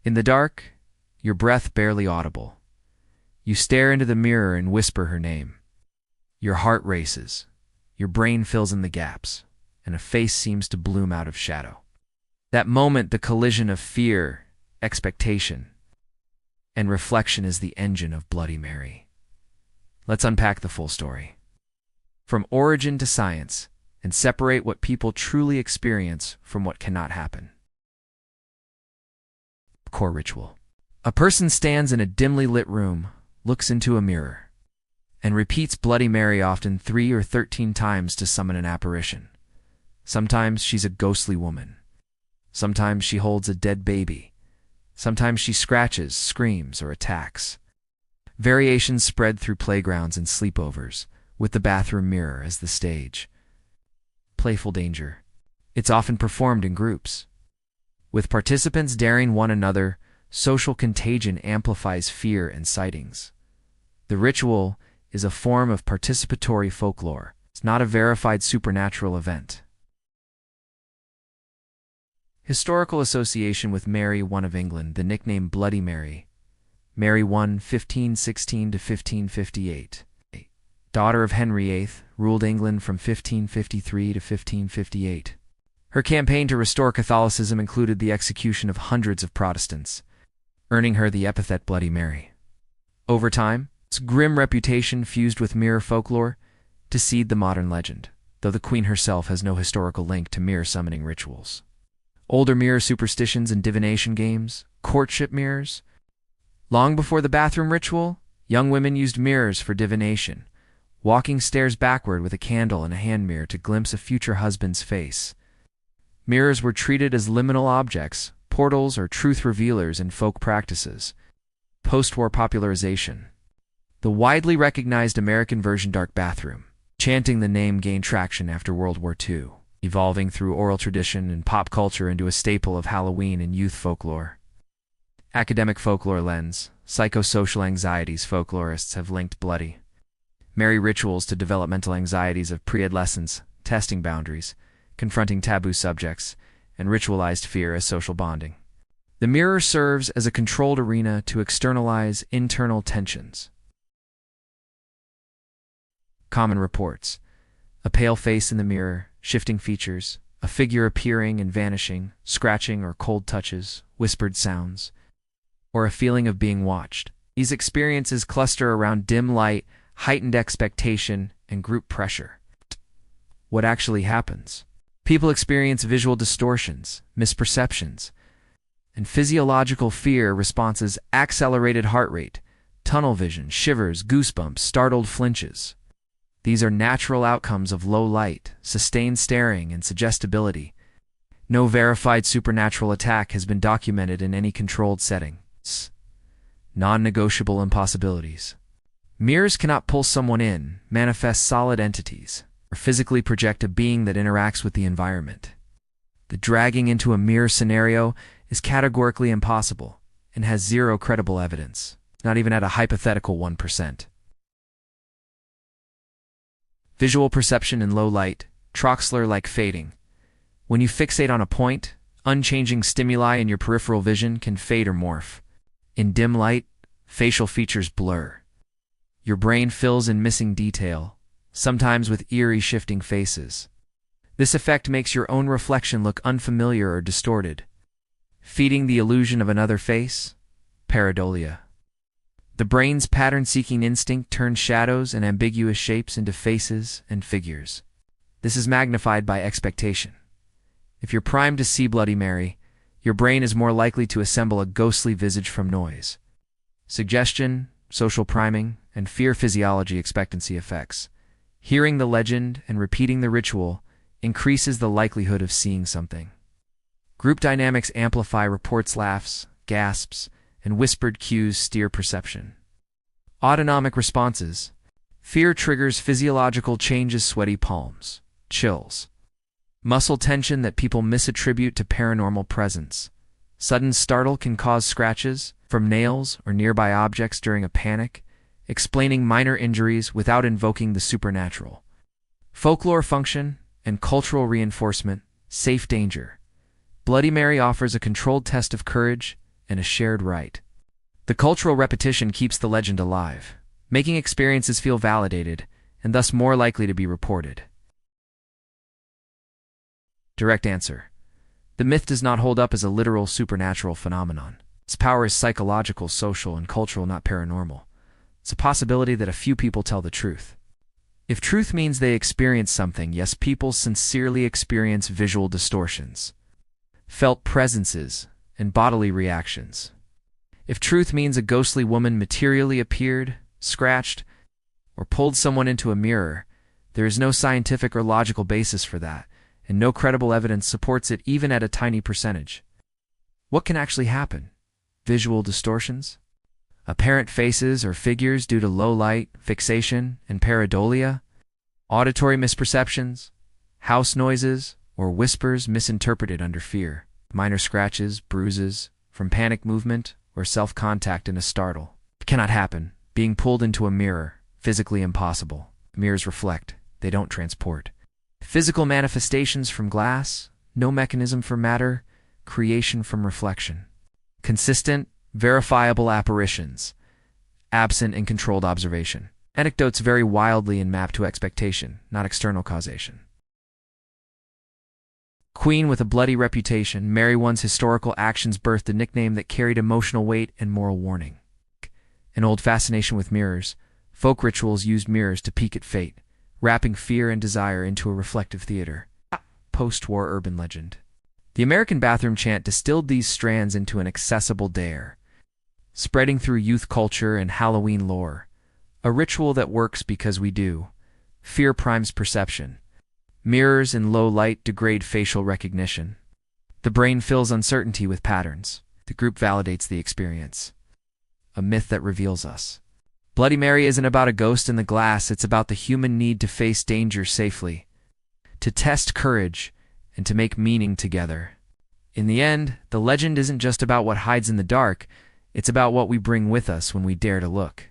In the dark, your breath barely audible. You stare into the mirror and whisper her name. Your heart races, your brain fills in the gaps, and a face seems to bloom out of shadow. That moment, the collision of fear, expectation, and reflection is the engine of Bloody Mary. Let's unpack the full story. From origin to science, and separate what people truly experience from what cannot happen. Core ritual. A person stands in a dimly lit room, looks into a mirror, and repeats Bloody Mary often 3 or 13 times to summon an apparition. Sometimes she's a ghostly woman. Sometimes she holds a dead baby. Sometimes she scratches, screams, or attacks. Variations spread through playgrounds and sleepovers, with the bathroom mirror as the stage. Playful danger. It's often performed in groups. With participants daring one another, social contagion amplifies fear and sightings. The ritual is a form of participatory folklore. It's not a verified supernatural event. Historical association with Mary I of England, the nickname Bloody Mary. Mary I, 1516 to 1558. Daughter of Henry VIII, ruled England from 1553 to 1558. Her campaign to restore Catholicism included the execution of hundreds of Protestants, earning her the epithet Bloody Mary. Over time, its grim reputation fused with mirror folklore to seed the modern legend, though the Queen herself has no historical link to mirror summoning rituals. Older mirror superstitions and divination games, courtship mirrors. Long before the bathroom ritual, young women used mirrors for divination, walking stairs backward with a candle and a hand mirror to glimpse a future husband's face. Mirrors were treated as liminal objects, portals or truth revealers in folk practices. Post-war popularization. The widely recognized American version dark bathroom, chanting the name gained traction after World War II, evolving through oral tradition and pop culture into a staple of Halloween and youth folklore. Academic folklore lens. Psychosocial anxieties. Folklorists have linked Bloody Mary rituals to developmental anxieties of pre-adolescence, testing boundaries, confronting taboo subjects, and ritualized fear as social bonding. The mirror serves as a controlled arena to externalize internal tensions. Common reports. A pale face in the mirror, shifting features, a figure appearing and vanishing, scratching or cold touches, whispered sounds, or a feeling of being watched. These experiences cluster around dim light, heightened expectation, and group pressure. What actually happens? People experience visual distortions, misperceptions, and physiological fear responses: accelerated heart rate, tunnel vision, shivers, goosebumps, startled flinches. These are natural outcomes of low light, sustained staring, and suggestibility. No verified supernatural attack has been documented in any controlled setting. Non-negotiable impossibilities. Mirrors cannot pull someone in, manifest solid entities, or physically project a being that interacts with the environment. The dragging into a mirror scenario is categorically impossible and has zero credible evidence, not even at a hypothetical 1%. Visual perception in low light, Troxler-like fading. When you fixate on a point, unchanging stimuli in your peripheral vision can fade or morph. In dim light, facial features blur. Your brain fills in missing detail, sometimes with eerie shifting faces. This effect makes your own reflection look unfamiliar or distorted, feeding the illusion of another face. Pareidolia. The brain's pattern-seeking instinct turns shadows and ambiguous shapes into faces and figures. This is magnified by expectation. If you're primed to see Bloody Mary, your brain is more likely to assemble a ghostly visage from noise. Suggestion, social priming, and fear physiology expectancy effects. Hearing the legend and repeating the ritual increases the likelihood of seeing something. Group dynamics amplify reports, laughs, gasps, and whispered cues steer perception. Autonomic responses. Fear triggers physiological changes: sweaty palms, chills, muscle tension that people misattribute to paranormal presence. Sudden startle can cause scratches from nails or nearby objects during a panic, explaining minor injuries without invoking the supernatural. Folklore function and cultural reinforcement. Safe danger. Bloody Mary offers a controlled test of courage, and a shared right. The cultural repetition keeps the legend alive, making experiences feel validated and thus more likely to be reported. Direct answer. The myth does not hold up as a literal supernatural phenomenon. Its power is psychological, social, and cultural, not paranormal. It's a possibility that a few people tell the truth. If truth means they experience something, yes, people sincerely experience visual distortions, felt presences, and bodily reactions. If truth means a ghostly woman materially appeared, scratched, or pulled someone into a mirror, there is no scientific or logical basis for that, and no credible evidence supports it even at a tiny percentage. What can actually happen? Visual distortions? Apparent faces or figures due to low light, fixation, and pareidolia? Auditory misperceptions? House noises, or whispers misinterpreted under fear? Minor scratches, bruises, from panic movement, or self-contact in a startle? It cannot happen. Being pulled into a mirror, physically impossible. Mirrors reflect, they don't transport. Physical manifestations from glass, no mechanism for matter, creation from reflection. Consistent, verifiable apparitions, absent in controlled observation. Anecdotes vary wildly and map to expectation, not external causation. Queen with a bloody reputation, Mary I's historical actions birthed a nickname that carried emotional weight and moral warning. An old fascination with mirrors, folk rituals used mirrors to peek at fate, wrapping fear and desire into a reflective theater. Post-war urban legend. The American bathroom chant distilled these strands into an accessible dare, spreading through youth culture and Halloween lore. A ritual that works because we do. Fear primes perception. Mirrors in low light degrade facial recognition. The brain fills uncertainty with patterns. The group validates the experience. A myth that reveals us. Bloody Mary isn't about a ghost in the glass, it's about the human need to face danger safely, to test courage, and to make meaning together. In the end, the legend isn't just about what hides in the dark, it's about what we bring with us when we dare to look.